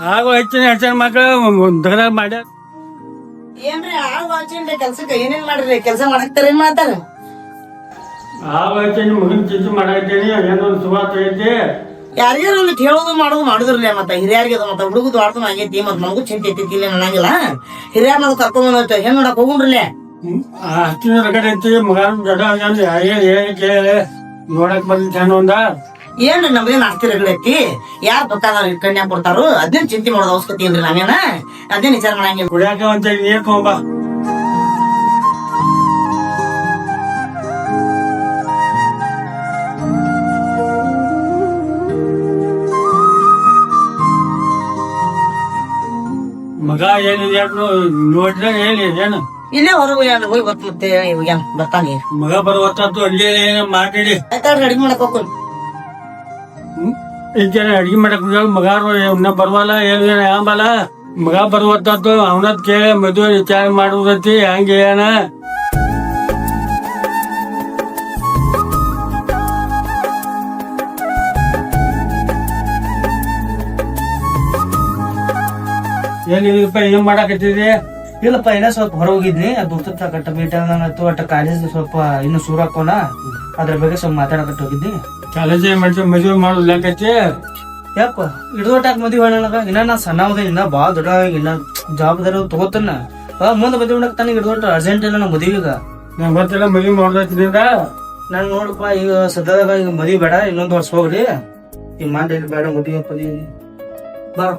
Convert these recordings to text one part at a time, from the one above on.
ಆಗೋ ಹೆಚ್ಚಿನ ಮಕ್ಕಳು ದಗದಾಗ ಮಾಡ್ಯಾರ. ಏನ್ರಿ ಆಗ ಹಚ್ಚಿನ್ರಿ ಕೆಲ್ಸಕ್ಕೆ ಏನೇನ್ ಮಾಡ್ರಿ ಕೆಲ್ಸ ಮಾಡಾಕ್ತಾರ ಏನ್ ಮಾಡ್ತಾರ? ಆಗೋ ಹೆಚ್ಚಿನ ಮಗನ್ ಚಿಂತೆ ಮಾಡಾಕ್ತೇನಿ. ಏನೊಂದು ಸುವಾಸ ಐತಿ. ಯಾರಿಗಾರ ಒಂದು ಹೇಳೋದು ಮಾಡೋದು ಮಾಡುದ್ರಲ್ಲ ಮತ್ತೆ ಹಿರಿಯರಿಗೆ ಮತ್ತೆ ಹುಡುಗದು ಆಡ್ತಾನ ಆಗೈತಿ ಮತ್ ನಮಗೂ ಚಿಂತೆ ಐತಿ ಇಲ್ಲ ಅನ್ನಂಗಿಲ್ಲ. ಹಿರಿಯರ್ನ ಕರ್ಕೊಂಡ್ ಹೆಣ್ ನೋಡಕ್ ಹೋಗುಣ್ರಲ್ಲೇ. ಅಷ್ಟಿನ ರಗಡೆ ಐತಿ. ಮಗ ದೊಡ್ಡ ಕೇಳಿ ನೋಡಕ್ ಬಂದ ಚೆನ್ನ ಒಂದ ಏನ್ರಿ ನಮ್ದೇನ್ ಆಸ್ತಿ ರಗಡೆ ಐತಿ. ಯಾರ್ ಬೇಕಾದ ಕನ್ಯಾ ಕೊಡ್ತಾರೋ ಅದೇನ್ ಚಿಂತೆ ಮಾಡೋದು ಅವಶ್ಯಕತೆ ಇಲ್ರಿ. ನಾವೇನ ಅದೇನ್ ವಿಚಾರ ಮಾಡಂಗಿಲ್ಲ. ಕುಡಿಯಾಕ ಒಂದ್ ನೀರ್ ತಗೊಂಬ. ಮಗ ಏನಿದೆ ನೋಡಿದ್ರೆ ಹೇಳಿ ಏನು ಇಲ್ಲೇ ಹೊರಗೆ ಹೋಗಿ ಮತ್ತೆ ಇವಾಗ ಬರ್ತಾನೆ. ಮಗ ಬರುವತ್ತು ಅಡ್ಗೆ ಏನ ಮಾಡಿ ಆಯ್ತಾಡ್ರಿ ಅಡಿಗೆ ಮಾಡಕ್ ಹೋಗ್ಕೊಂಡು ಈಗ ಅಡ್ಗೆ ಮಾಡಕ್ ಮಗಾರು ಇನ್ನ ಬರ್ವಲ್ಲ ಏನ ಯಾಂಬಲ್ಲ. ಮಗ ಬರುವತ್ತು ಅವನದ್ ಕೇಳಿ ಮದುವೆ ವಿಚಾರ ಮಾಡುದೈತಿ. ಹಂಗ ಏನ ಏನಿದಪ್ಪ ಏನ್ ಮಾಡಾಕತ್ತಿದಿ? ಇಲ್ಲಪ್ಪ ಇನ್ನ ಸ್ವಲ್ಪ ಹೊರ ಹೋಗಿದ್ನಿ. ದೋಸ್ತ ಕಟ್ಟ ಮೀಟ್ ಆಯ್ತು ಒಟ್ಟ ಕಾಲೇಜ್ ಸ್ವಲ್ಪ ಇನ್ನು ಶುರು ಹಾಕೋಣ ಅದ್ರ ಬಗ್ಗೆ ಸ್ವಲ್ಪ ಮಾತಾಡಕಟ್ಟ ಹೋಗಿದ್ನಿ. ಕಾಲೇಜ್ ಮಾಡ್ಸಿ ಮದುವೆ ಮಾಡುದ್ಲಾಕೈತಿ. ಯಾಕ ಹಿಡ್ದೋಟಾಕ ಮದ್ವಿ ಹೇಳೋಣ. ಇನ್ನ ನಾ ಸಣ್ಣ ಹೋದ ಇನ್ನ ಬಾಳ ದೊಡ್ಡ ಇನ್ನ ಜವಾಬ್ದಾರಿ ತಗೋತಾನ. ಮುಂದೆ ಮದ್ವಿ ಮಾಡಕ್ ತಾನ ಹಿಡ್ದೋಟ ಅರ್ಜೆಂಟ್ ಇಲ್ಲ ನಾ ಮದ್ವಿಗ. ನಂಗೆ ಗೊತ್ತಿಲ್ಲ ಮದುವೆ ಮಾಡ್ದೈತಿನಿಂದ. ನಾನ್ ನೋಡಪ್ಪ ಈಗ ಸದ್ಯದಾಗ ಈಗ ಮದ್ವಿ ಬೇಡ, ಇನ್ನೊಂದ್ ವರ್ಷ ಹೋಗ್ಲಿ. ಈಗ ಮಾಡಿ ಬೇಡ ಮದ್ವಿ ಪದ್ವಿ ಬಾ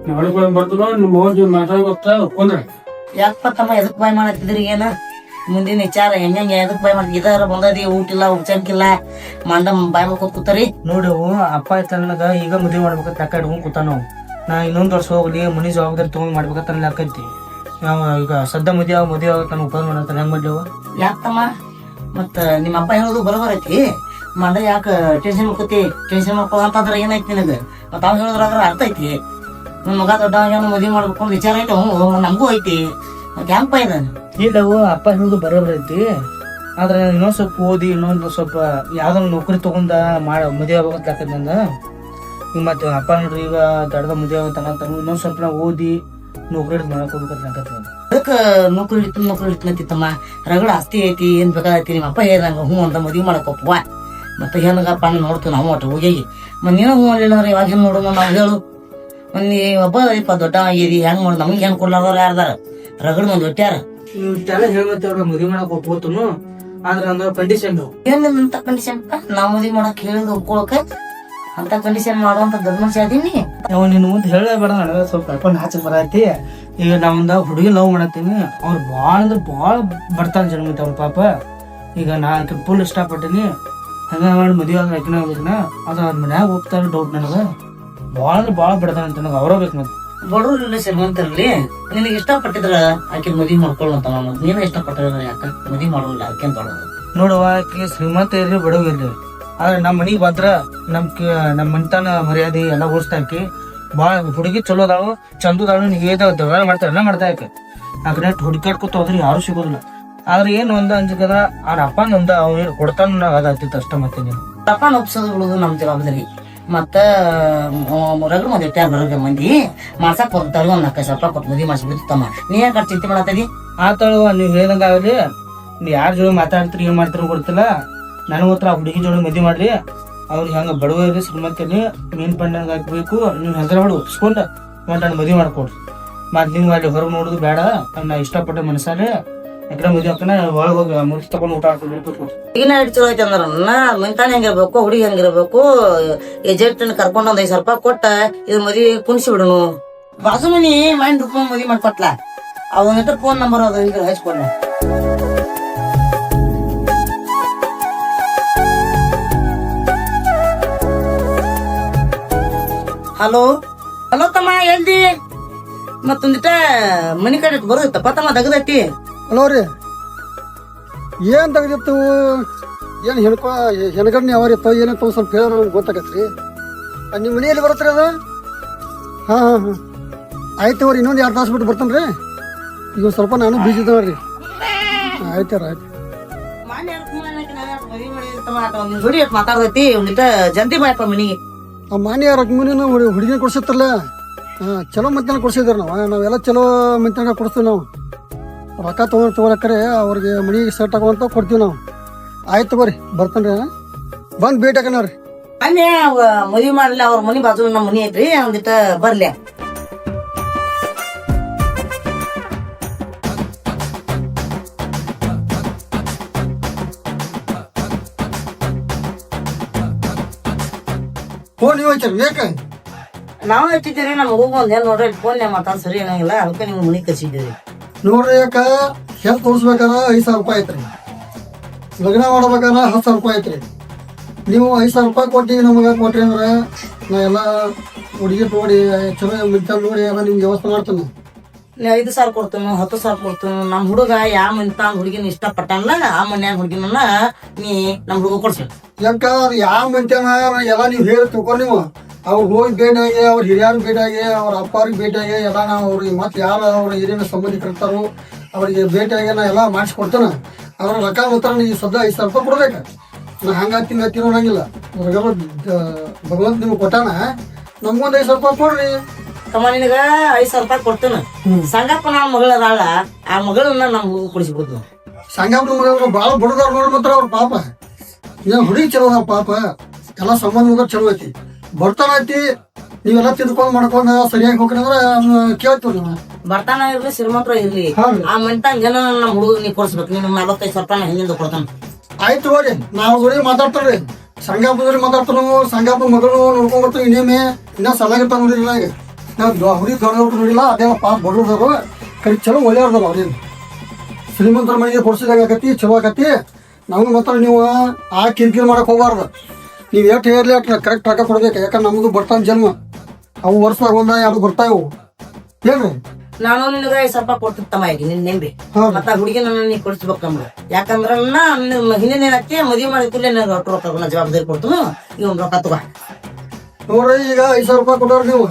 ನೋಡ್ಕೊಂಡ್ ಬರ್ತು. ನಿಮ್ಮ ಹೋಗಿ ಮಾತಾಡ್ ಗೊತ್ತಾ ಕುಂದ್ರ. ಯಾಕಪ್ಪ ತಮ್ಮ ಎದಕ್ ಬಾಯ್ ಮಾಡತ್ತಿದ್ರಿ? ಏನ ಮುಂದಿನ ವಿಚಾರ ಹೆಂಗ ಎದಕ್ ಬಾಯ್ ಮಾಡಿ ಇದಾರ ಬಂದದಿ ಊಟಿಲ್ಲ ಉಚ್ಚಂಕಿಲ್ಲ ಮಂಡ ಬಾಯ್ ಮಾಡ್ಕೊಂಡ್ ಕೂತಾರಿ. ನೋಡು ಅಪ್ಪ ಆಯ್ತ ನನಗ ಈಗ ಮದ್ವಿ ಮಾಡ್ಬೇಕಂತ ಲೆಕ್ಕ ಇಟ್ಕೊಂಡ್ ಕೂತಾನ. ನಾ ಇನ್ನೊಂದ್ ವರ್ಷ ಹೋಗ್ಲಿ ಮನಿ ಜವಾಬ್ದಾರಿ ತಗೊಂಡ್ ಮಾಡ್ಬೇಕಂತ ಲೆಕ್ಕೈತಿ. ಈಗ ಸದ್ಯ ಮದ್ವಿ ಆಗ ನಾನು ಉಪಯೋಗ ಮಾಡತ್ತ ಹೆಂಗ್ ಮಾಡ್ಲೇವ? ಯಾಕಮ್ಮ ಮತ್ತ ನಿಮ್ಮ ಅಪ್ಪ ಹೇಳೋದು ಬರೋಬರ್ ಐತಿ. ಮಂಡ ಯಾಕ ಟೆನ್ಷನ್ ಮಾಡ್ಕೋತಿ? ಟೆನ್ಷನ್ ಮಾಡ್ಕೋ ಅಂತಂದ್ರ ಏನೈತಿ ನಿನಗ? ಮತ್ತ ಅವ್ ಹೇಳೋದ್ರಾಗ ಅರ್ಥ ಐತಿ. ನನ್ ಮಗ ದೊಡ್ಡ ಮದ್ವಿ ಮಾಡ್ಬೇಕು ಅಂತ ವಿಚಾರ ಐತಿ. ನಮಗೂ ಐತಿ. ಮತ್ ಹೆಂಗಪ್ಪ ಇದ? ಇಲ್ಲವು ಅಪ್ಪ ಹೇಳುದು ಬರೋಬರ್ ಐತಿ. ಆದ್ರೆ ಇನ್ನೊಂದ್ ಸ್ವಲ್ಪ ಓದಿ ಇನ್ನೊಂದು ಸ್ವಲ್ಪ ಯಾವ್ದೋ ನೌಕರಿ ತಗೊಂಡ ಮದುವೆ ಆಗ್ಬೇಕಂತ ಲೆಕ್ಕದ ನಂದ. ಈಗ ಮತ್ತೆ ಅಪ್ಪ ನೋಡ್ರಿ ಈಗ ದೊಡ್ಡದ ಮದುವೆ ಆಗತ್ತ ಇನ್ನೊಂದ್ ಸ್ವಲ್ಪ ನಾವು ಓದಿ ನೌಕರಿ ಮಾಡಕ್ ಹೋಗ್ಬೇಕಂತ ಲೆಕ್ಕದ. ಅದಕ್ಕ ನೌಕರಿ ಇಟ್ಲತ್ತಿತ್ತಮ್ಮ. ರಗಡ ಆಸ್ತಿ ಐತಿ, ಏನ್ ಬೇಕಾಗೈತಿ. ನಿಮ್ಮ ಅಪ್ಪ ಹೇಳ್ದಂಗ ಹ್ಞೂ ಅಂತ ಮದ್ವಿ ಮಾಡಕ್ ಹೋಗ್ವ. ಮತ್ತೆ ಹೆಣ್ಣಗಪ್ಪ ನೋಡ್ತೀವಿ ನಾವು ಒಟ್ಟು ಹೋಗಿ. ಮತ್ ನೀನು ಹ್ಞೂ ಅಲ್ಲಿಲ್ಲ ಅಂದ್ರೆ ಇವಾಗ ಹೆಣ್ ನೋಡೋಣ ನಾವು ಹೇಳು. ಒಂದ್ ಒಬ್ಬ ದೊಡ್ಡ ಆಗಿರಿ ಹೆಂಗ್ ಮಾಡಿ ನಮ್ಗೆ ಹೆಣ್ ಕೊಡ್ಲಾರ್ದವ್ರ ಯಾರ್ದಾರ? ರಗಡ್ ಮಂದಿ ಒಟ್ಟ್ಯಾರ. ಇಷ್ಟೆಲ್ಲ ಹೇಳ್ಮತ್ತವ್ರ ಮದ್ವಿ ಮಾಡಕ್ ಹೋಗ್ಬೋತನು. ಆದ್ರ ಅಂದ್ರ ಕಂಡೀಷನ್ ಏನಂತ ಕಂಡೀಷನ್? ನಾವ್ ಮದ್ವಿ ಮಾಡಕ್ ಹೇಳಿದ್ ಒಪ್ಕೊಳಕ ಅಂತ ಕಂಡೀಷನ್ ಮಾಡುವಂತ ದೊಡ್ಡ ಮನುಷ್ಯ ಅದೀನಿ. ಅವ್ ನಿನ್ ಮುಂದೆ ಹೇಳಬೇಡ, ನನಗ ಸ್ವಲ್ಪ ಕರ್ಕೊಂಡ್ ಹಾಚಕ್ ಬರತಿ. ಈಗ ನಾವೊಂದ ಹುಡುಗಿ ಲವ್ ಮಾಡತ್ತೀನಿ. ಅವ್ರು ಬಾಳ ಅಂದ್ರೆ ಬಾಳ ಬರ್ತಾನ ಜನ್ಮೈತಿ ಅವ್ರ ಪಾಪ. ಈಗ ನಾ ಫುಲ್ ಇಷ್ಟಪಟ್ಟಿನಿ. ಹಂಗ ಮಾಡಿ ಮದ್ವೆ ಆದ್ರೆ ಆಕಿನ ಆಗ್ಬೇಕನ. ಅದ ಅವ್ರ ಮನ್ಯಾಗ ಹೋಗ್ತಾರ ಡೌಟ್ ನನಗ. ಬಾಳ ಅಂದ್ರೆ ಬಾಳ ಬಿಡ್ತಾನ ಅಂತ ನನಗ ಅವ್ರ ಬೇಕು. ಮತ್ತೆ ಬಡವ್ರ ಇಲ್ಲ ಶ್ರೀಮಂತರಲ್ಲಿ ನಿನಗೆ ಇಷ್ಟಪಟ್ಟಿದ್ರ ಆಕೆ ಮದ್ವಿ ಮಾಡ್ಕೊಳ್ಳಂತ. ನೀನ ಇಷ್ಟಪಟ್ಟಿದ್ರ ಯಾಕ ಮದ್ವಿ ಮಾಡೋಲ್ಲ? ಆಕೆ ತೊಡೋದು ನೋಡುವ, ಆಕಿ ಶ್ರೀಮಂತ ಇರ್ಲಿ ಬಡವ ಇರ್ಲಿ, ಆದ್ರೆ ನಮ್ಮ ಮನಿಗ್ ಬಂದ್ರ ನಮ್ಮ ಮನಿತನ ಮರ್ಯಾದೆ ಎಲ್ಲ ಉಳಿಸ್ತಾಕಿ. ಬಾಳ ಹುಡುಗಿ ಚಲೋ ಅದಾಳು, ಚಂದದಾಳು. ನೀವು ದೊಡ್ಡ ಮಾಡ್ತಾರ ಮಾಡ್ತಾ ಆಕೆ ನೆಟ್ ಹುಡುಕಾಡ್ಕೊತ ಹೋದ್ರೆ ಯಾರು ಸಿಗೋದಿಲ್ಲ. ಆದ್ರೆ ಏನ್ ಒಂದ ಅಂಜಕದ ಅವ್ರ ಅಪ್ಪನ ಒಂದ ಅವ್ನು ಕೊಡ್ತಾನ ಅದಾಗ್ತಿತ್ತು ಅಷ್ಟ. ಮತ್ತೆ ನೀನು ತಪ್ಪ ಒಪ್ಸೋದು ಬಿಡುದು ನಮ್ ಜವಾಬ್ದಾರಿ. ಮತ್ತ ರಗಡ್ ಮಂದಿ ಬರೋಗ ಮಂದಿ ಮಾಡ್ಸಕ್ ಹೋಗ್ತಾರ. ಒಂದ್ 4,000 ರೂಪಾಯಿ ಕೊಟ್ಟು ಮದ್ವಿ ಮಾಡ್ಸಿ ಬಿಡ್ತಮ್ಮ. ನೀ ಯಾಕೆ ಚಿಂತೆ ಮಾಡತ್ತದಿ? ಆತಳುವ ನೀವ್ ಹೇಳ್ದಂಗ ಆಗಲಿ. ನೀವ್ ಯಾರ ಜೋಡಿ ಮಾತಾಡ್ತೀರಿ ಏನ್ ಮಾಡ್ತಾರ ಗೊತ್ತಿಲ್ಲ. ನನಗ ಹತ್ರ ಹುಡುಗಿ ಜೋಡಿ ಮದ್ವಿ ಮಾಡ್ರಿ. ಅವ್ರಿಗೆ ಹಂಗ ಬಡವ ಇರ್ಲಿ ಶ್ರೀಮಂತ ಇರ್ಲಿ ಮೀನ್ ಪಂಡಂಗ ಹಾಕ್ಬೇಕು. ನೀವ್ ಹೆಸರ ಮಾಡಿ ಒಪ್ಸ್ಕೊಂಡ ನಾನು ಮದ್ವಿ ಮಾಡ್ಕೊಡ್ರಿ. ಮತ್ ನಿಮ್ಗೆ ಅಲ್ಲಿ ಹೊರಗೆ ನೋಡುದು ಬೇಡ. ನಾ ಇಷ್ಟಪಟ್ಟ ಮನಸ್ಸಾರೆ ಯಾಕಡೆ ಮದ್ವಿ ಹಾಕನ ಒಳಗೆ ಹೋಗಿ ಮುಗಿಸ್ ತಗೊಂಡು ಊಟ ಹಾಕೊಂಡು ಈಗ ಚಲೋ ಐತಿ ಅಂದ್ರ ಮೆಂತಾನ ಹೆಂಗಿರ್ಬೇಕು, ಹುಡುಗಿ ಹೆಂಗಿರ್ಬೇಕು, ಏಜೆಂಟ್ ಕರ್ಕೊಂಡ್ 5,000 ರೂಪಾಯಿ ಕೊಟ್ಟ ಇದ್ ಮದ್ವಿ ಕುಣಿಸಿ ಬಿಡುನು. ಬಾಜು ಮನಿ ಮೈಂಡ್ ರೂಪಾಯಿ ಮದ್ವಿ ಮಾಡ್ಕೊಟ್ಲ. ಅವನ ಫೋನ್ ನಂಬರ್ ಅದು ಈಗ ಹಚ್ಕೊಂಡ. ಹಲೋ ಹಲೋ ತಮ್ಮ ಎಲ್ದಿ? ಮತ್ತೊಂದಿಟ ಮನಿ ಕಡೆ ಬರೋದತ್ತಪ್ಪ ತಮ್ಮ ದಗದೈತಿ. ಹಲೋ ರೀ, ಏನ್ ತೆಗ್ದಿತ್ತು? ಏನು ಹೆಣ್ಗಣ್ಣಿ ಅವರಿತ್ತು ಏನಂತ ಸ್ವಲ್ಪ ಹೇಳೋಣ ನಮ್ಗೆ ಗೊತ್ತಾಗತ್ರಿ. ನಿಮ್ಮ ಮನೆಯಲ್ಲಿ ಬರತ್ರಿ ಅದು? ಹಾಂ ಆಯ್ತು ಅವ್ರಿ, ಇನ್ನೊಂದು 2 ತಾಸು ಬಿಟ್ಟು ಬರ್ತಾನೆ ರೀ. ಈಗ ಸ್ವಲ್ಪ ನಾನು ಬೀಜ ಇದ್ದಾವ್ರಿ. ಆಯ್ತಾರ ಆಯ್ತು. ಮಾತಾಡ್ದೈತಿ ಒಂದಿಟ ಜಲ್ದಿ ಬಾಯಪ್ಪ ಮನಿಗೆ. ಆ ಮಾನ್ಯ ರಕ್ಮನಿನ ಹುಡುಗಿನ ಕೊಡ್ಸಿತ್ತಲ್ಲ, ಚಲೋ ಮಂತ್ಯಾನ ಕೊಡ್ಸಿದ್ರು ನಾವೆಲ್ಲ ಚಲೋ ಮಂತ್ಯಾನ ಕೊಡಿಸ್ತೀವಿ ನಾವು. ರೊಕ್ಕ ತೊಗೊಳಕ್ರೆ ಅವ್ರಿಗೆ ಮನೆಗೆ ಸೆಟ್ ಆಗುವಂತ ಕೊಡ್ತೀವಿ ನಾವು. ಆಯ್ತು ಬರ್ರಿ, ಬರ್ತೇನೆ ರೀ, ಬಂದು ಭೇಟಿ ಹಾಕೋಣ ರೀ. ಮೊನ್ನೆ ಮದುವೆ ಮಾಡ್ಲಿ, ಅವ್ರ ಮನಿ ಬಾಜು ನಮ್ಮ ಮನಿ ಐತ್ರಿ, ಒಂದಿಟ್ಟ ಬರ್ಲಿ. ಫೋನ್ ನೀವು ಹಚ್ಚಾರ ಯಾಕೆ? ನಾವು ಹಚ್ಚಿದ್ದೀರಿ, ನಮ್ಮ ಮಗು ಒಂದ್ ಏನ್ ನೋಡ್ರಿ ಫೋನ್ ಮಾತಾಡ್ ಸರಿ ಅನ್ನಂಗಿಲ್ಲ, ಅದಕ್ಕೆ ನಿಮ್ಗೆ ಮನಿ ಕಳ್ಸಿದ್ದೀರಿ. ನೋಡ್ರಿ ಯಾಕ ಹೆಲ್ತ್ ತೋರಿಸ್ಬೇಕಾದ್ರೆ 5,000 ರೂಪಾಯಿ ಐತ್ರಿ, ಲಗ್ನ ಮಾಡ್ಬೇಕಾದ್ರೆ 10,000 ರೂಪಾಯಿ ಐತ್ರಿ. ನೀವು 5,000 ರೂಪಾಯಿ ಕೊಟ್ಟು ನಮಗೆ ಕೊಟ್ರಿ ಅಂದ್ರೆ ನಾ ಎಲ್ಲ ಹುಡುಗಿ ನೋಡಿ ಚಲೋ ಮಿಂತ ನೋಡಿ ಎಲ್ಲ ನಿಮ್ಗೆ ವ್ಯವಸ್ಥೆ ಮಾಡ್ತೇನೆ. ನೀ 5,000 ಕೊಡ್ತೇನೆ, 10,000 ಕೊಡ್ತೇನೆ. ನಮ್ಮ ಹುಡುಗ ಯಾವ ಮಂತ ಹುಡುಗಿನ ಇಷ್ಟಪಟ್ಟಲ್ಲ, ಆ ಮನ್ಯಾಗ ಹುಡುಗಿನ ನೀ ನಮ್ಮ ಹುಡುಗ ಕೊಡ್ಸ್ಬೇಕು. ಯಾಕ ಅದು ಯಾವ ಮಂತ್ಯಾನ ಎಲ್ಲ ನೀವು ಹೇಳಿ ತಿಳ್ಕೊಂಡು ನೀವು ಅವ್ರು ಹೋಗಿ ಭೇಟಿಯಾಗಿ ಅವ್ರ ಹಿರಿಯರು ಭೇಟಿಯಾಗಿ ಅವ್ರ ಅಪ್ಪವ್ರಿಗೆ ಭೇಟಿಯಾಗಿ ಎಲ್ಲ ನಾವು ಅವ್ರಿಗೆ ಮತ್ತೆ ಯಾರು ಅವ್ರ ಹಿರಿಯ ಸಂಬಂಧಿಕರಿರ್ತಾರೋ ಅವರಿಗೆ ಭೇಟಿಯಾಗಿ ನಾ ಎಲ್ಲ ಮಾಡಿಸ್ಕೊಡ್ತೇನೆ. ಅವ್ರ ರೊಕ್ಕ ಮಾತ್ರ ನೀವು ಸದ್ಯ 5,000 ರೂಪಾಯಿ ಕೊಡ್ಬೇಕು. ನಾ ಹಂಗಾಗ್ತೀನಿ ಅನ್ನಂಗಿಲ್ಲ. ಭಗವಂತ ನಿಮ್ಗೆ ಕೊಟ್ಟಾನ, ನಮ್ಗೊಂದು 5,000 ರೂಪಾಯಿ ಕೊಡ್ರಿ. ತಮ್ಮ ನಿನಗ 5,000 ರೂಪಾಯಿ ಕೊಡ್ತೇನೆ. ಸಂಗಪ್ಪ ನನ್ನ ಮಗಳ ಅದಾಳ, ಆ ಮಗಳನ್ನ ನಮ್ಮ ಹುಡುಗ ಕೊಡಿಸ್ಬೋದು. ಸಂಗಪ್ಪನ ಮಗ ಭಾಳ ಬಡದವ್ರು ನೋಡಿ ಮಾತ್ರ ಅವ್ರ ಪಾಪ. ಏನ್ ಹುಡುಗಿ ಚಲೋ ಅದಾವ ಪಾಪ, ಎಲ್ಲ ಸಂಬಂಧ ಮುಗ ಚಲೋ ಐತಿ, ಬರ್ತಾನ ಐತಿ. ನೀವೆಲ್ಲ ತಿಳ್ಕೊಂಡ್ ಮಾಡ್ಕೊಂಡ್ ಸರಿಯಾಗಿ ಹೋಗ್ರಂದ್ರ ಕೇಳ್ತೀವಿ ನಾವು. ಬರ್ತಾನ ಇರ್ಲಿ ಶ್ರೀಮಂತರ ಇರ್ಲಿ, ಆ ಮಂತಾಗ ಏನ ನಮ್ಮ ಹುಡುಗ ನೀ ಕೊಡ್ಸ್ಬೇಕು. ನೀನು 45,000 ರೂಪಾಯಿ ಹಿಂದಿಂದ ಕೊಡ್ತಾನ. ಆಯ್ತು ಹೋರಿ, ನಾವು ಹುಡುಗಿ ಮಾತಾಡ್ತಾರ್ರಿ, ಸಂಗಪ್ಪದ್ರಿ ಮಾತಾಡ್ತಾನು, ಸಂಗಪ್ಪ ಮಗಳು ನೋಡ್ಕೊಂಡ್ ಬರ್ತೀವಿ. ಇನ್ನೇಮೆ ಇನ್ನ ಸಲಾಗಿರ್ತಾವ ನೋಡಿಲ್ಲ. ಈಗ ನಾವು ಹುಡುಗಿ ದೊಡ್ಡ ನೋಡಿಲ್ಲ, ಅದೇ ಪಾಪ ಬಡವ್ರದವ್ರು ಕೈ ಚಲೋ ಒಳ್ಳೆಯವ್ರದವ್ರು. ಅವ್ರೇನು ಶ್ರೀಮಂತರ ಮನೆಗೆ ಕೊಡ್ಸಿದಾಗ ಆಗತಿ, ಚಲೋ ಆಗತಿ. ನಮ್ಗೆ ಮಾತ್ರ ನೀವು ಆ ಕಿರಿಕಿರಿ ಮಾಡಕ್ ಹೋಗ್ಬಾರ್ದು. ನೀವು ಎಷ್ಟು ಹೇರ್ಲಿ ಅಟ್ ಕರೆಕ್ಟ್ ರೊಕ್ಕ ಕೊಡ್ಬೇಕು. ಯಾಕಂದ್ರೆ ನಮ್ದು ಬರ್ತಾನ ಜನ್ಮ, ಅವು ವರ್ಷದಾಗ ಒಂದ 2 ಬರ್ತಾವು ಹೇಳ್ರಿ. ನಾನು ನಿನಗ 5,000 ರೂಪಾಯಿ ಕೊಡ್ತಿತ್ತಮ್ಮ, ಈಗ ನಿನ್ ನೆಂಬಿ ಮತ್ತ ಹುಡುಗಿ ನನ್ನ ನೀ ಕೊಡಿಸ್ಬೇಕು ನಮ್ಗೆ. ಯಾಕಂದ್ರ ಹಿಂದಿನ ಏನಕ್ಕೆ ಮದುವೆ ಮಾಡಿದ್ಕೂಲೆ ನನಗೆ ಒಟ್ಟು ರೊಕ್ಕ ಜವಾಬ್ದಾರಿ ಕೊಡ್ತು. ಇವ್ ರೊಕ್ಕ ತಗೋ ನೋಡ್ರಿ. ಈಗ 5,000 ರೂಪಾಯಿ ಕೊಟ್ಟವ್ರಿ ನೀವು,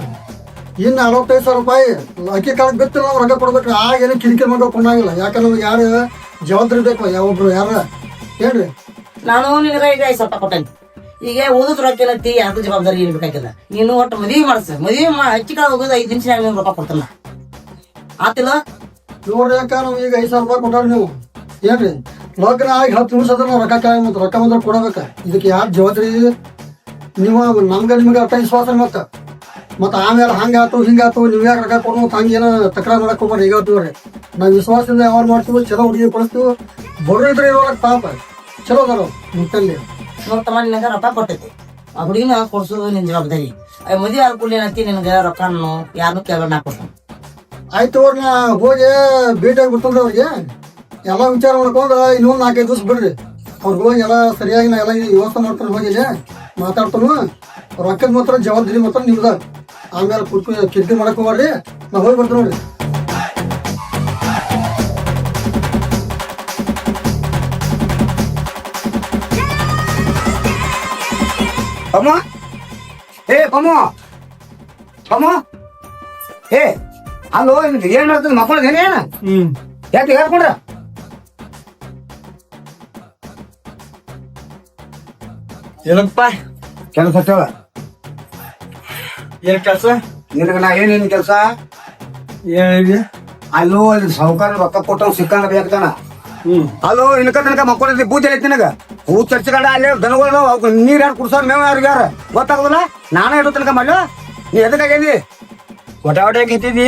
ಇನ್ನು 45,000 ರೂಪಾಯಿ ಅಕ್ಕಿ ಕಾಲಕ್ಕೆ ಬಿತ್ತು ನಾವು ರೊಕ್ಕ ಕೊಡ್ಬೇಕು. ಆಗೇನು ಕಿರಿಕಿರಿ ಮಾಡೋಕೆ ಕೊಂಡಾಗಿಲ್ಲ. ಯಾಕಂದ್ರೆ ನಮ್ಗೆ ಯಾರು ಜವಾಬ್ದಾರಿ ಬೇಕು, ಯಾವೊಬ್ರು ಯಾರ ಹೇಳ್ರಿ. ನಾನು ನಿನಗ ಈಗ 5,000 ರೂಪಾಯಿ ಕೊಟ್ಟೇನಿ. ಈಗ ಓದೋದ್ ರೊಕ್ಕ ಏನತ್ತಿ, ಯಾವ್ದು ಜವಾಬ್ದಾರಿ ಏನು ಬೇಕಾಗಿಲ್ಲ. ನೀನು ಒಟ್ಟು ಮದುವೆ ಮಾಡಿಸ, ಮದುವೆ ಹಚ್ಚಿ ಕಾಲ ಹೋಗೋದು 5 ನಿಮಿಷ ರೊಕ್ಕ ಕೊಡ್ತಾನ ಆತಿಲ್ಲ. ನೋಡ್ರಿ ಯಾಕ ನಾವು ಈಗ 5,000 ರೂಪಾಯಿ ಕೊಟ್ಟಾರ ನೀವು ಹೇಳ್ರಿ. ಲಗ್ನ ಆಗಿ 10 ನಿಮಿಷ ಅದ್ರ ರೊಕ್ಕ ಕಾಯಿ ಮತ್ತು ರೊಕ್ಕ ಮಾತ್ರ ಕೊಡಬೇಕ. ಇದಕ್ಕೆ ಯಾರು ಜವಾಬ್ದಾರಿ? ನೀವು ನಮ್ಗೆ ನಿಮ್ಗೆ ಅರ್ಥ ವಿಶ್ವಾಸ ಮತ್ತೆ ಆಮೇಲೆ ಹಂಗಾತು ಹಿಂಗಾತು ನೀವು ಯಾಕೆ ರೊಕ್ಕ ಕೊಡೋ ಹಂಗೇನೋ ತಕರಾರು ಮಾಡಕ್ ಹೋಗ್ಬಾರ್ದು. ಈಗ ಹೇಳ್ತೀವ್ರಿ, ನಾವು ವಿಶ್ವಾಸದಿಂದ ಯಾವಾಗ ಮಾಡ್ತೀವಿ, ಚಲೋ ಹುಡುಗಿ ಕೊಡಿಸ್ತೀವಿ. ಬರೋ ಇದ್ರೆ ಇರೋವಾಗ ಪಾಪ ಚಲೋ ಅದಾರ ಮುಟ್ಟಲ್ಲಿ. ನೋಡ್ತಮ್ಮ ನಿನಗ ರೊಕ್ಕ ಕೊಟ್ಟೈತಿ, ಆ ಹುಡುಗಿನ ಕೊಡ್ಸೋದು ನಿನ್ ಜವಾಬ್ದಾರಿ. ಮದುವೆ ಆದ ಕೂಡಲೇ ಏನತ್ತಿ ನಿನಗ ರೊಕ್ಕನು ಯಾರನ್ನು ಕೇಳೋಣ ನಾ ಕೊಡ್ತಾನ. ಆಯ್ತು ಅವ್ರನ್ನ ಹೋಗಿ ಭೇಟಿಯಾಗಿ ಬಿಡ್ತಂದ್ರೆ ಅವ್ರಿಗೆ ಎಲ್ಲ ವಿಚಾರ ಮಾಡ್ಕೊಂಡು ಇನ್ನೊಂದು 4-5 ದಿವಸ ಬಿಡ್ರಿ. ಅವ್ರಿಗೆ ಹೋಗಿ ಎಲ್ಲ ಸರಿಯಾಗಿ ನಾ ಎಲ್ಲ ವ್ಯವಸ್ಥೆ ಮಾಡ್ತಾರೆ. ಹೋಗಿ ಮಾತಾಡ್ತಾನು, ರೊಕ್ಕದ ಮಾತ್ರ ಜವಾಬ್ದಾರಿ ಮಾತ್ರ ನಿಮ್ದ. ಆಮೇಲೆ ಕುರ್ಕು ಕಿರಿಕಿರಿ ಮಾಡಕ್ ಹೋಗ್ಬಾರ್ರಿ. ನಾ ಹೋಗಿ ಬರ್ತೀನಿ ನೋಡ್ರಿ. ಅಮ್ಮ ಏ ಅಮ್ಮ ಅಮ್ಮ ಏ ಅಲ್ಲೋ ಏನ್ ಮಾಡ್ತದ ಮಕ್ಕಳದೇನೆ ಯಾಕೆ ಹೇಳ್ಕೊಂಡ್ರ ಏನಪ್ಪ ಕೆಲಸ ಹಚ್ಚವ ಏನ್ ಕೆಲಸ? ನಿನಗ ನಾ ಏನೇನ್ ಕೆಲಸ ಏನಿದೆ? ಅಲ್ಲೋ ಅಲ್ಲಿ ಸಾಹುಕಾರ ರೊಕ್ಕ ಕೊಟ್ಟವ್ ಸಿಕ್ಕಂಗ ಬೇಕತಾನ. ಅಲ್ಲೋ ಇನ್ಕ ತನಕ ಮಕ್ಕಳ ಬೂತ್ ಐತಿ ನಿನಗ ಹೂ ಚರ್ಚೆಗಡ ಅಲ್ಲಿ ದನಗಳು ನೀರ್ ಯಾರು ಕುಡ್ಸಾರ ಮೇವ್ ಯಾರು ಗೊತ್ತಾಗಲ್ಲ. ನಾನೇ ಇಡೋ ತನಕ ಮಾಡ್ಲ ನೀ ಎದಕ್ಕಾಗೇನಿ ಒಟಾವಟಾಗಿ ಇದ್ದಿದ್ದಿ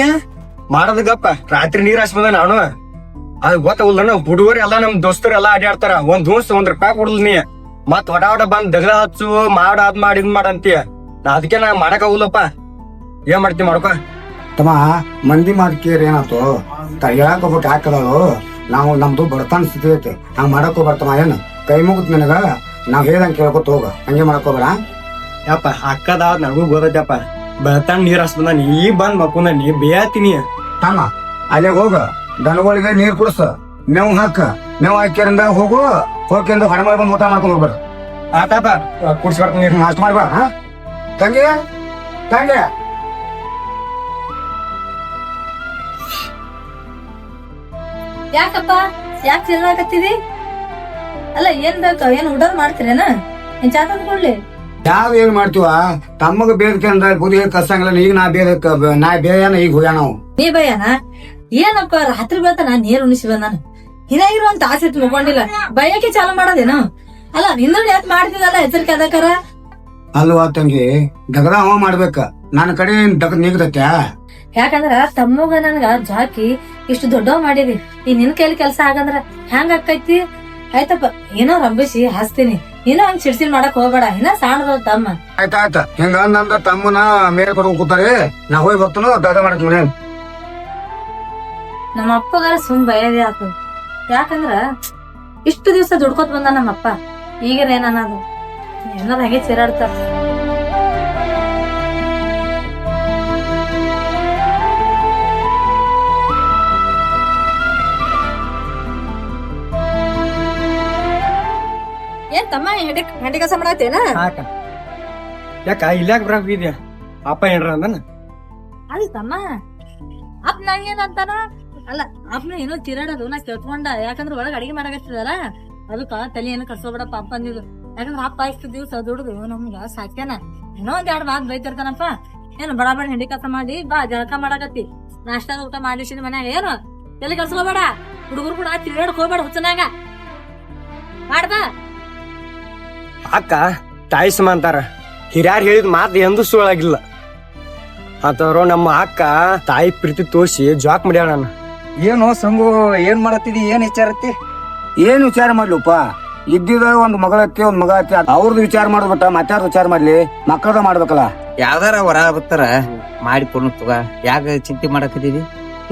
ಮಾಡೋದ್ ಗಪ್ಪ. ರಾತ್ರಿ ನೀರ್ ಹಾಸ್ಬಂದ ನಾನು ಅದ್ ಗೊತ್ತಾಗಲ್ಲ. ನಾವ್ ಹುಡುಗರು ಎಲ್ಲಾ ನಮ್ ದೋಸ್ತರು ಎಲ್ಲಾ ಅಡ್ಯಾಡ್ತಾರ. ಒಂದ್ ದೋಸ್ತ ₹1 ಕೊಡಲ್ ನೀ ಮತ್ ಒಟಾವಟ ಬಂದ್ ದಗದ ಹಚ್ಚು ಮಾಡ ಅದ್ ಮಾಡಿ ಇದ್ ಮಾಡಂತೀಯ. ಅದಕ್ಕೆ ನಾ ಮಾಡಕ್ ಆಗುಲ್ಲಪ್ಪ. ಏನ್ ಮಾಡ್ತಿ ಮಾಡ್ಕೊ. ತಮ್ಮ ಮಂದಿ ಮಾತ್ ಕೇರ್ ಏನಾತು ಹೇಳಕ್ ಹೋಗ್ಬಿಟ್ಟು ಹಾಕದಳು. ನಾವು ನಮ್ದು ಬಡತನ ಸ್ಥಿತಿ ಐತಿ, ಹಂಗ ಮಾಡಕ್ ಹೋಗ್ಬರ್ತಮ್ಮ. ಏನು ಕೈ ಮುಗಿತ್ ನನಗ ನಾವ್ ಹೇಳ್ದಂಗ್ ಕೇಳ್ಕೊತ ಹೋಗ, ಹಂಗೆ ಮಾಡಕ್ ಹೋಗ್ಬೇಡ. ಯಪ್ಪ ಅಕ್ಕದಾವ್ ನನಗೂ ಗೊತ್ತೈತಪ್ಪ. ಬೆಳತಾನ ನೀರ್ ಹಾಸ್ಬಂದ ನೀ ಬಂದ್ ಮಕ್ಕೊಂದ ನೀ ಬೇಯತೀನಿ. ತಮ್ಮ ಅಲ್ಲೇ ಹೋಗ ದನಗಳಿಗೆ ನೀರ್ ಕುಡಿಸ, ಮೇವ್ ಹಾಕ, ಮೇವ್ ಹಾಕ್ಯರಿಂದ ಹೋಗು. ಹೋಗಿಂದ ಹೊರ ಮಾಡಿ ಬಂದು ಊಟ ಮಾಡ್ಕೊಂಡು ಹೋಗ್ಬೇಡ. ಆತಪ್ಪ ಕುಡ್ಸ್ಬರ್ತೀನಿ ನೀರ್. ಅಷ್ಟು ಮಾಡ್ಬಾ. ತಂಗಿ ತಂಗಿ ಯಾಕಪ್ಪ ಯಾಕೆ ಚಿಲ್ಲಾಕತ್ತಿದಿ? ಅಲ್ಲ ಏನ್ ಬೇಕು? ಏನ್ ಊಟ ಮಾಡ್ತೀರೇನ? ಏನ್ ಚಾ ತಂದು ಕೊಡ್ಲಿ? ಯಾವ್ದು ಏನ್ ಮಾಡ್ತೀವ ತಮ್ಮಗ ಬೇದಕ್ಕೆ ಅಂದ್ರ ಬುದ್ಧಿ ಕಸಂಗಿಲ್ಲ. ಈಗ ನಾ ಬೇಯನ ಈಗ ಹೋಗ್ಯಾನ ನಾವು. ನೀ ಭಯನ ಏನಪ್ಪ ರಾತ್ರಿ ಬೆಳತನ ನೀರ್ ಉಣಿಸಿ ಬಂದಾನ ಹಿನಾಗಿರುವಂತ ಆಸೆ ಮುಗೊಂಡಿಲ್ಲ ಭಯಕ್ಕೆ ಚಾಲು ಮಾಡೋದೇನು ಅಲ್ಲ ನಿಂದ ಯಾಕೆ ಮಾಡ್ತಿದಲ್ಲ ಎಚ್ಚರಿಕೆ ಅದಕ್ಕಾರ ಅಲ್ವಾ ತಂಗಿ ದಗದ ಅವ ಮಾಡ್ಬೇಕ ನನ್ನ ಕಡೆ ದಗದ್ ನಿಗದತ್ಯಾ. ಯಾಕಂದ್ರ ತಮ್ಮಗ ನನ್ಗ ಜಾಕಿ ಇಷ್ಟು ದೊಡ್ಡವ್ ಮಾಡಿರಿ ಈ ನಿನ್ ಕೈಲಿ ಕೆಲ್ಸ ಆಗಂದ್ರ ಹೆಂಗ ಆಕೈತಿ ಆಯ್ತಪ್ಪ ಏನೋ ರಂಬಿಸಿ ಹಾಸ್ತೀನಿ ನೀನು ಹಂಗ್ ಚಿಡ್ಸಿಲ್ ಮಾಡಕ್ ಹೋಗ್ಬೇಡ ಇನ್ನ ಸಾಣದ ತಮ್ಮ. ಆಯ್ತಾಯ್ತ ಹಿಂಗ ಅಂದ್ರ ತಮ್ಮನ ಮೇಲೆ ಕೊಡ್ಕೊಂಡ್ ಕೂತಾರೆ. ನಾ ಹೋಗಿ ಬರ್ತಾನ ದಗದ ಮಾಡಕ್ ಮನೆ. ನಮ್ಮ ಅಪ್ಪಗಾರ ಸುಮ್ ಭಯದೇ ಆತು. ಯಾಕಂದ್ರ ಇಷ್ಟು ದಿವ್ಸ ದುಡ್ಕೋತ್ ಬಂದ ನಮ್ಮಪ್ಪ ಈಗರ ಏನನ್ನೋದು ಎಲ್ಲರ ಹಾಗೆ ಚೀರಾಡ್ತಾರ. ಏನ್ ತಮ್ಮ ಹೆಂಡಿ ಕೆಲಸ ಮಾಡತ್ತೇನ? ಯಾಕ ಇಲ್ಲಾಕ ಬರಾಕ್ ಬಿದ್ಯಾ ಅಪ್ಪ ಏನ್ರ ಅಂದನ? ಅದು ತಮ್ಮ ಅಪ್ಪ ನಂಗೇನಂತಾನ ಅಲ್ಲ ಅಪ್ಪನ ಏನೋ ಚಿರಾಡೋದು ನಾ ಕೇಳ್ಕೊಂಡ. ಯಾಕಂದ್ರ ಒಳಗ ಅಡಿಗೆ ಮಾಡಕತ್ತಿದಲ್ಲ ಅದಕ್ಕ ತಲೆ ಏನು ಕಟ್ಸೋಬೇಡಪ್ಪ ಅಪ್ಪ ಅಂದಿದ್ದು. ಯಾಕಂದ್ರ ಅಪ್ಪ ಇಷ್ಟು ದಿವ್ಸ ದುಡ್ದು ನಮ್ಗ ಸಾಕ್ಯಾನ. ಏನೋ ಒಂದ್ 2 ಮಾತ್ ಬೈತಿರ್ತಾನಪ್ಪ. ಏನು ಬಡ ಬಡ ಹೆಂಡಿ ಕೆಲಸ ಮಾಡಿ ಬಾ ಜಳಕ ಮಾಡಕತ್ತಿ ನಾಷ್ಟಾದ ಊಟ ಮಾಡಿಸಿದ ಮನ್ಯಾಗ ಏನು ತಲೆ ಕಲ್ಸ್ಕೋಬೇಡ. ಹುಡುಗರು ಕೂಡ ತಿರುಗಾಡಕ್ ಹೋಗ್ಬೇಡ ಹುಚ್ಚನಾಗ ಮಾಡ್ಬಾ. ಅಕ್ಕ ತಾಯಿ ಸಮ ಅಂತಾರ ಹಿರಿಯಾರ್ ಹೇಳಿದ ಮಾತು ಎಂದು ಸುಳ್ಳಾಗಿಲ್ಲ ಅಂತವ್ರು. ನಮ್ಮ ಅಕ್ಕ ತಾಯಿ ಪ್ರೀತಿ ತೋರಿಸಿ ಜಾಕ್ ಮಾಡ್ಯಾಳ. ನಾನು ಏನು ಸಂಗು ಏನ್ ಮಾಡತ್ತಿದಿ? ಏನ್ ವಿಚಾರತ್ತಿ? ಏನ್ ವಿಚಾರ ಮಾಡ್ಲಪ್ಪ? ಇದ್ದಿದ ಒಂದ್ ಮಗಳತ್ತಿ ಒಂದ್ ಮಗ ಹತ್ತಿ ಅವ್ರದ್ದು ವಿಚಾರ ಮಾಡ್ಬಿಟ್ಟ ಮತ್ತಾರ್ದು ವಿಚಾರ ಮಾಡ್ಲಿ? ಮಕ್ಕಳದ ಮಾಡ್ಬೇಕಲ್ಲ. ಯಾವ್ದಾರ ಹೊರ ಬರ್ತಾರ ಮಾಡಿ ಕೊಡ್ ತಗ. ಯಾಕ ಚಿಂತೆ ಮಾಡಕತ್ತಿದಿ?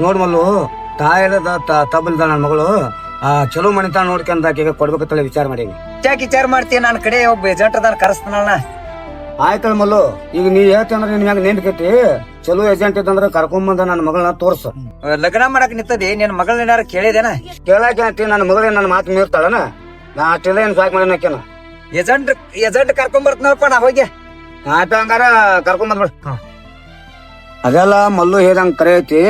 ನೋಡ್ ಮಲ್ಲು ತಾಯಿದ ತಬ್ಬಲ್ದ ನನ್ನ ಮಗಳು ಚಲೋ ಮನಿತಾನ ನೋಡ್ಕೊಂಡ್ ಆಕೆಗೆ ಕೊಡ್ಬೇಕಂತೇಳಿ ವಿಚಾರ ಮಾಡೀನಿ. ಯಾಕೆ ವಿಚಾರ ಮಾಡ್ತೀಯ? ನನ್ನ ಕಡೆ ಒಬ್ಬ ಏಜೆಂಟ್ ಅದಾನ ಕರೆಸ್ತಾನಲ್ಲ. ಆಯ್ತಳ ಮಲ್ಲು ಈಗ ನೀ ಹೇಳ್ತಂದ್ರ ನಿನ್ ಹೆಂಗ ನೆನ್ಕೈತಿ ಚಲೋ ಏಜೆಂಟ್ ಇದ್ದಂದ್ರ ಕರ್ಕೊಂಬಂದ ನನ್ನ ಮಗಳನ್ನ ತೋರ್ಸ. ಲಗ್ನ ಮಾಡಕ್ ನಿಂತದಿ ನಿನ್ ಮಗಳೇನಾರ ಕೇಳಿದೇನ? ಕೇಳಾಕಿ ನನ್ನ ಮಗಳೇ ನನ್ನ ಮಾತು ಮೀರ್ತಾಳನ? ನಾ ಅಷ್ಟೆಲ್ಲ ಏನ್ ಸಾಕ್ ಮಾಡಿನಕೇನ. ಏಜೆಂಟ್ ಕರ್ಕೊಂಡ್ ಬರ್ತೀನಪ್ಪ ನಾ ಹೋಗಿ. ಆಯ್ತ ಹಂಗಾರ ಕರ್ಕೊಂಬಂದ್ಬಿಡ. ಅದೆಲ್ಲ ಮಲ್ಲು ಹೇಳ್ದಂಗ ಕರೆ ಐತಿ.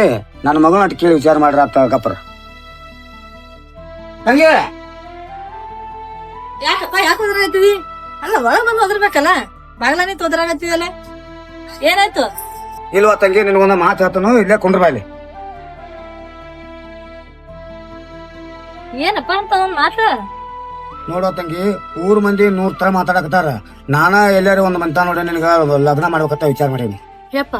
ನನ್ನ ಮಗಳನ್ನ ಅಟ್ ಕೇಳಿ ವಿಚಾರ ಮಾಡ್ರ ಅಂತ ಗಪ್ಪರ. ಹಂಗೆ ಯಾಕಪ್ಪ ಯಾಕೆ ಹೋದ್ರಾಗತ್ತೀವಿ? ಅಲ್ಲ ಒಳಗ್ ಬಂದು ಹೋದ್ರಬೇಕಲ್ಲ ಬಾಗ್ಲ ನಿಂತು ಹೋದ್ರಾಗತ್ತೀವಲ್ಲ ಏನಾಯ್ತು? ಇಲ್ವಾ ತಂಗಿ ನಿನ್ಗೊಂದ ಮಾತು ಹೇಳ್ತಾನು ಇಲ್ಲೇ ಕುಂಡ್ರ ಬಾಯ್ಲಿ. ಏನಪ್ಪ ಅಂತ ಒಂದ್ ಮಾತ ನೋಡೋ ತಂಗಿ ಊರ್ ಮಂದಿ 100 ತರ ಮಾತಾಡಕತ್ತಾರ. ನಾನ ಎಲ್ಲಾರ ಒಂದ್ ಮಂತ ನೋಡಿ ನಿನಗ ಲಗ್ನ ಮಾಡ್ಬೇಕಂತ ವಿಚಾರ ಮಾಡೀನಿ. ಯಪ್ಪ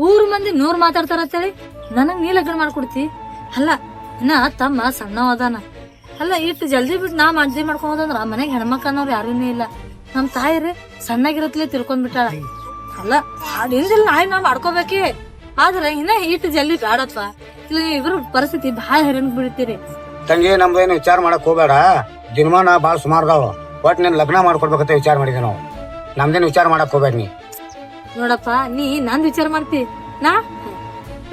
ಊರ್ ಮಂದಿ 100 ಮಾತಾಡ್ತಾರ ಅಂತೇಳಿ ನನಗ್ ನೀ ಲಗ್ನ ಮಾಡ್ಕೊಡ್ತಿ? ಅಲ್ಲ ಇನ್ನ ತಮ್ಮ ಸಣ್ಣವ ಅದಾನ. ಅಲ್ಲ ಇಷ್ಟು ಜಲ್ದಿ ಬಿಟ್ಟು ನಾ ಮದ್ವೆ ಮಾಡ್ಕೊಂಡ್ರ ಮನೆಗ್ ಹೆಣ್ಮಕ್ಳು ಅನ್ನೋರು ಯಾರೂನೇ ಇಲ್ಲ. ನಮ್ ತಾಯಿರಿ ಸಣ್ಣಾಗಿರತ್ಲೆ ತಿರ್ಕೊಂಡ್ಬಿಟ್ಟಾಳ. ಅಲ್ಲ ಅದಿಂದಿಲ್ಲ ನಾ ಮಾಡ್ಕೋಬೇಕಿ. ಆದ್ರೆ ಇನ್ನ ಇಷ್ಟು ಜಲ್ದಿ ಬ್ಯಾಡಪ್ಪ. ಇಲ್ಲ ಇವ್ರ ಪರಿಸ್ಥಿತಿ ಬಹಳ ಹೆರನ್ ಬಿಡ್ತೀರಿ. ತಂಗಿ ನಮ್ದೇನು ವಿಚಾರ ಮಾಡಕ್ ಹೋಗ್ಬೇಡ. ದಿನಮಾನ ಬಾಳ ಸುಮಾರದಾವ. ಒಟ್ ನೀನ್ ಲಗ್ನ ಮಾಡ್ಕೊಡ್ಬೇಕಂತ ವಿಚಾರ ಮಾಡಿದ್ವಿ ನಾವು. ನಮ್ದೇನು ವಿಚಾರ ಮಾಡಕ್ ಹೋಗ್ಬೇಡ ನೀ. ನೋಡಪ್ಪ ನೀ ನಂದ್ ವಿಚಾರ ಮಾಡ್ತಿ. ನಾ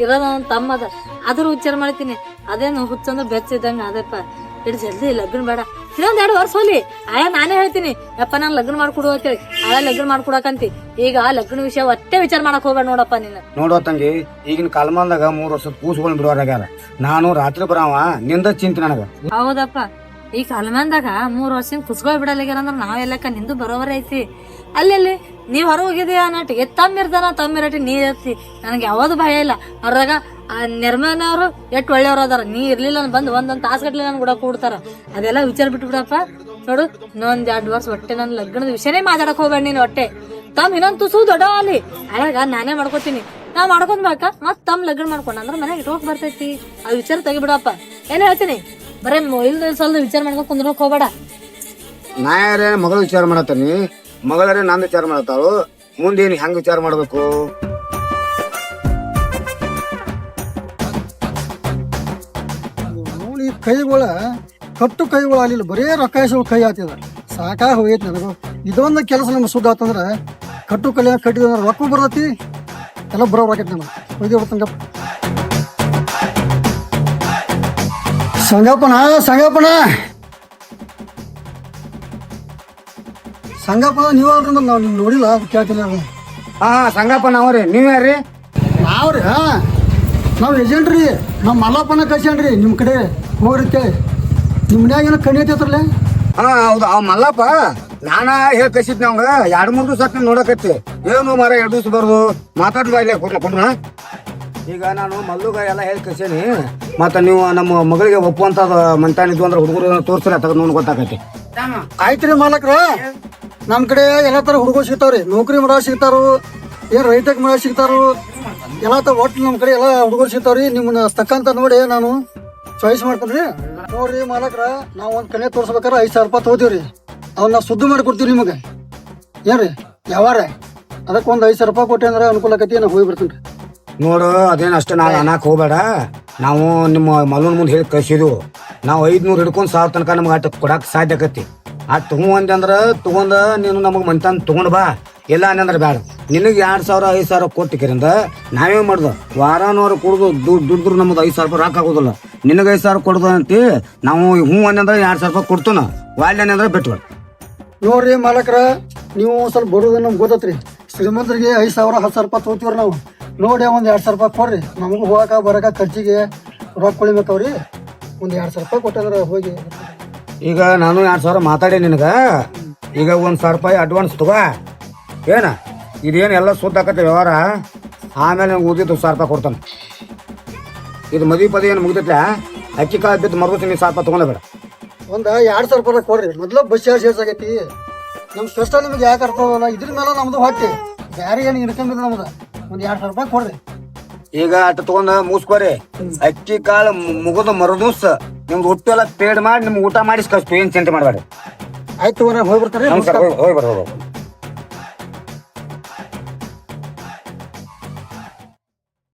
ಇರೋದ ನನ್ ತಮ್ಮ ಅದ ಅದ್ರ ವಿಚಾರ ಮಾಡ್ತೀನಿ. ಅದೇನು ಹುಚ್ಚಂದ್ರ ಬೆಚ್ಚಿದಂಗ ಅದಪ್ಪ. ಇಡ್ ಜಲ್ದಿ ಲಗ್ನ ಬೇಡ. ಇನ್ನೊಂದ್ 2 ವರ್ಷ ಹೋಲಿ ಆಯ ನಾನೇ ಹೇಳ್ತೀನಿ ಯಪ್ಪ ನಾನ್ ಲಗ್ನ ಮಾಡ್ಕೊಡು ಅಂತೇಳಿ. ಆಯ ಲಗ್ನ ಮಾಡ್ಕೊಡಕಂತಿ. ಈಗ ಲಗ್ನ ವಿಷಯ ಒಟ್ಟೆ ವಿಚಾರ ಮಾಡಕ್ ಹೋಗ್ಬೇಡ ನೋಡಪ್ಪ ನೀನು. ನೋಡೋ ತಂಗಿ ಈಗಿನ ಕಾಲಮಾನದಾಗ 3 ವರ್ಷದ ಕೂಸ್ಕೊಂಡ್ ಬಿಡುವಾರಾಗ್ಯಾರ. ನಾನು ರಾತ್ರಿ ಬರಾವ ನಿಂದ ಚಿಂತೆ ನನಗ. ಹೌದಪ್ಪ ಈ ಕಾಲಮಾನದಾಗ 3 ವರ್ಷದಿಂದ ಕುಸ್ಕೊಳ್ ಬಿಡಲ್ಲಾಗ್ಯಾರ ಅಂದ್ರ ನಾವೆಲ್ಲಕ್ಕ ನಿಂದು ಬರೋವರ ಐತಿ. ಅಲ್ಲಿ ನೀವ್ ಹೊರ ಹೋಗಿದೀಯ ಅನ್ನಟ್ಟಿಗೆ ತಮ್ಮಿರಟಿ ನೀ ಇರ್ತಿ. ನನಗೆ ಯಾವ್ದು ಭಯ ಇಲ್ಲ. ಅವ್ರದಾಗ ಆ ನಿರ್ಮಾಣವ್ರು ಎಷ್ಟ್ ಒಳ್ಳೆಯವ್ರು ಅದಾರ. ನೀ ಇರ್ಲಿಲ್ಲ ಬಂದ್ ಒಂದೊಂದ್ ತಾಸ್ಗಟ್ಲೆ ನನ್ ಕೂಡ ಕೂಡ್ತಾರ. ಅದೆಲ್ಲ ವಿಚಾರ ಬಿಟ್ಬಿಡಪ್ಪ. ನೋಡು ಇನ್ನೊಂದ್ 2 ವರ್ಷ ಒಟ್ಟೆ ನನ್ ಲಗ್ನದ ವಿಷಯನೇ ಮಾತಾಡಕ್ ಹೋಗ್ಬೇಡ ನೀನ್. ಒಟ್ಟೆ ತಮ್ ಇನ್ನೊಂದ್ ತುಸು ದೊಡ್ಡವ ಅಲ್ಲಿ ಅಳಗ ನಾನೇ ಮಾಡ್ಕೋತೀನಿ. ನಾ ಮಾಡ್ಕೊಂಡ್ಬೇಕ ಮತ್ ತಮ್ ಲಗ್ನ ಮಾಡ್ಕೊಂಡ ಅಂದ್ರ ಮನೆಗೆ ಇಟ್ಕೋಕ್ ಬರ್ತೈತಿ. ಆ ವಿಚಾರ ತೆಗಿಬಿಡಪ್ಪ. ಏನ್ ಹೇಳ್ತೀನಿ ಬರೇ ಇಲ್ದ ಸ್ವಲ್ಪ ವಿಚಾರ ಮಾಡ್ಕೊಂಡ್ ಕುಂದ್ರಕ್ ಹೋಗ್ಬೇಡ. ನಾ ಯಾರೇ ಮಗಳ ವಿಚಾರ ಮಾಡತ್ತೀನಿ. ಮಗಳರೇ ನಾನ್ ವಿಚಾರ ಮಾಡತ್ತಾಳು. ಮುಂದೇನು ಹೆಂಗ್ ವಿಚಾರ ಮಾಡ್ಬೇಕು? ಈ ಕೈಗಳ ಕಟ್ಟು ಕೈಗಳು ಆಗಲಿಲ್ಲ, ಬರೇ ರೊಕ್ಕ ಇಸೋ ಕೈ ಆತಿದ. ಸಾಕಾಗಿ ಹೋಗೈತಿ ನನಗೂ. ಇದೊಂದು ಕೆಲಸ ನಮ್ಗೆ ಸುದ್ದ ಆತಂದ್ರೆ ಕಟ್ಟು ಕಲೆ ಕಟ್ಟಿದಂದ್ರೆ ರೊಕ್ಕ ಬರ್ತೈತಿ ಎಲ್ಲ ಬರೋರಾಕೈತಿ. ನಮಗೆ ಒಯ್ದು ಬಿಡ್ತಂಗಪ್ಪ. ಸಂಗಪ್ಪನ ನೀವು ಅಂದ್ರೆ ನಾವು ನಿಮ್ಗೆ ನೋಡಿಲ್ಲ ಅದು ಕೇಳ್ತಿಲ್ಲ. ಹಾ ಸಂಗಪ್ಪ ನಾವ್ರಿ. ನೀವ್ ಯಾರ್ರಿ? ನಾವ್ರಿ ನಾವು ಏಜೆಂಟ್ ರೀ. ನಮ್ಮ ಮಲ್ಲಪ್ಪನ ಕಳ್ಸ್ಯಾನ್ರಿ ನಿಮ್ಮ ಕಡೆ ಹೋಗ್ರಿ ಕೇಳಿ. ನಿಮ್ಮ ಮನ್ಯಾಗ ಏನೋ ಕಣ್ಣಿ ಐತತ್ರಲ್ಲ? ಹಾ ಹೌದು. ಅವ್ ಮಲ್ಲಪ್ಪ ನಾನ ಹೇಳಿ ಕಸಿದ್ ನಾವ್ 2-3 ದಿವಸ ನೋಡಕತ್ತಿ ಏನು ಮಾರ 2 ದಿವಸ ಬರೋದು ಮಾತಾಡ್ಬಾ ಇಲ್ಲ ಕೊಡ್ರ ಈಗ ನಾನು ಮಲ್ಲುಗ ಎಲ್ಲ ಹೇಳಿ ಕಸೇನಿ ಮತ್ತ ನೀವು ನಮ್ಮ ಮಗಳಿಗೆ ಒಪ್ಪುವಂತ ಮಂತಾನಿದ್ವು ಅಂದ್ರೆ ಹುಡುಗರು ತೋರ್ಸ್ರಿ ತಗದ್ ನೋಡಿ ಗೊತ್ತಾಕೈತಿ. ಆಯ್ತ್ರಿ ಮಾಲಕ್ರ, ನಮ್ ಕಡೆ ಎಲ್ಲಾ ತರ ಹುಡುಗರು ಸಿಗ್ತಾವ್ರಿ. ನೌಕರಿ ಮಾಡೋ ಸಿಗ್ತಾರು, ಏನ್ ರೈತಕ್ ಮಾಡೋ ಸಿಗ್ತಾರು, ಎಲ್ಲಾ ತರ ಒಟ್ಟು ನಮ್ ಕಡೆ ಎಲ್ಲಾ ಹುಡುಗರು ಸಿಗ್ತಾವ್ರಿ. ನಿಮ್ಮನ್ನ ತಕ್ಕಂತ ನೋಡಿ ನಾನು ಚಾಯ್ಸ್ ಮಾಡ್ತೇನ್ರಿ. ನೋಡ್ರಿ ಮಾಲಕ್ರ, ನಾವ್ ಒಂದ್ ಕನೆ ತೋರ್ಸ್ಬೇಕಾರ 5,000 ರೂಪಾಯಿ ತಗೋತೀವ್ರಿ. ಅವ್ನ ಸುದ್ದಿ ಮಾಡಿ ಕೊಡ್ತೀವಿ ನಿಮಗೆ. ಏನ್ರಿ ಯಾವಾರ ಅದಕ್ಕೆ ಒಂದ್ 5,000 ರೂಪಾಯಿ ಕೊಟ್ಟೆ ಅಂದ್ರೆ ಅನುಕೂಲ ಆಕತಿ. ನಾ ಹೋಗಿ ಬರ್ತೀನಿ. ನೋಡು ಅದೇನು ಅಷ್ಟೇ ನಾವು ಅನ್ನಕ್ ಹೋಗ್ಬೇಡ. ನಾವು ನಿಮ್ಮ ಮಲ್ಲೂನ್ ಮುಂದೆ ಹೇಳಿ ಕಳ್ಸಿದ್ವು. ನಾವು 500 ಹಿಡ್ಕೊಂಡು 1,000 ತನಕ ನಮ್ಗೆ ಅಟ್ ಕೊಡಕ್ ಸಾಧ್ಯ ಆಕತಿ. ಅಟ್ ತಗೊಂಡ್ ಅಂದ್ರ ತಗೊಂಡ ನೀನು ನಮಗ್ ಮಂತಾನ್ ತಗೊಂಡ್ ಬಾ. ಇಲ್ಲ ಅನ್ನಂದ್ರೆ ಬೇಡ. ನಿನಗೆ 2,000 5,000 ಕೊಟ್ಟಿಕರಿಂದ ನಾವೇನ್ ಮಾಡ್ದು ವಾರಾನವಾರ ಕುಡ್ದು ದುಡ್ಡು ನಮ್ದು 5,000 ರೂಪಾಯಿ ರೊಕ್ಕ ಆಗೋದಿಲ್ಲ. ನಿನಗೆ 5,000 ಕೊಡ್ದು ಅಂತಿ ನಾವು ಹ್ಞೂ ಅಂದ್ರೆ 2,000 ರೂಪಾಯಿ ಕೊಡ್ತೇನ. ವಾಲ್ಯ ಅಂದ್ರೆ ಬಿಟ್ಟು ನೋಡ್ರಿ ಮಾಲಕ್ರ, ನೀವು ಸ್ವಲ್ಪ ಬಡೋದು ನಮ್ಗೆ ಗೊತ್ತತ್ರಿ. ಶ್ರೀಮಂತರಿಗೆ 5,000 10,000 ರೂಪಾಯಿ ತಗೋತೀವ್ರಿ ನಾವು. ನೋಡಿ ಒಂದ್ 2,000 ರೂಪಾಯಿ ಕೊಡ್ರಿ. ನಮಗೂ ಹೋಗಾಕ ಬರಕ ಖರ್ಚಿಗೆ ರೊಕ್ಕ ಕೊಳಿಬೇಕವ್ರಿ. ಒಂದ್ 2,000 ರೂಪಾಯಿ ಕೊಟ್ಟಂದ್ರೆ ಹೋಗಿ. ಈಗ ನಾನು 2,000 ಮಾತಾಡಿ ನಿನಗ. ಈಗ 1,000 ರೂಪಾಯಿ ಅಡ್ವಾನ್ಸ್ ತಗೋ. ಏನ ಇದೇನು ಎಲ್ಲ ಸುದ್ದ ಆಕತ್ತೆ ವ್ಯವಹಾರ. ಆಮೇಲೆ ನಂಗೆ ಉಳಿದಿದ್ದು 1,000 ರೂಪಾಯಿ ಕೊಡ್ತಾನೆ. ಇದು ಮದುವೆ ಪದಿ ಏನು ಮುಗ್ದೈತ್ಲ, ಅಕ್ಕಿ ಕಾಳು ಬಿದ್ದು ಮರದು ನೀವು 1,000 ರೂಪಾಯಿ ತಗೊಂಡಬೇಡ. ಒಂದ್ 2,000 ರೂಪಾಯಿ ಕೊಡ್ರಿ. ಮೊದ್ಲು ಬಸ್ ಚಾರ್ಜ್ ಹೆಚ್ಚಾಗೈತಿ. ನಮ್ ಕಷ್ಟ ನಿಮ್ಗೆ ಯಾಕೆ ಅರ್ಥವಲ್ಲ. ಇದ್ರ ಮೇಲೆ ನಮ್ದು ಹೊಟ್ಟೆ ಬ್ಯಾರೆ ಏನು ಇನ್ಕಮ್ ಇಲ್ಲ ನಮ್ದು. ಒಂದ್ 2,000 ರೂಪಾಯಿ ಕೊಡ್ರಿ. ಈಗ ಅಟ್ ತಗೊಂಡ ಮುಗಿಸ್ಕೋರಿ. ಅಕ್ಕಿ ಕಾಳು ಮುಗಿದು ಮರದೂಸ್ ನಿಮ್ದು ಒಟ್ಟು ಎಲ್ಲ ಪೇಡ್ ಮಾಡಿ ನಿಮ್ಗೆ ಊಟ ಮಾಡಿಸ್ ಕಳಿಸ್ತು. ಏನು ಚಿಂತೆ ಮಾಡಬೇಡ. ಆಯ್ತು, ಹೋಗಿ ಬರ್ತಾರೆ. ಹೋಗಿ ಬರ್ಬೋದು.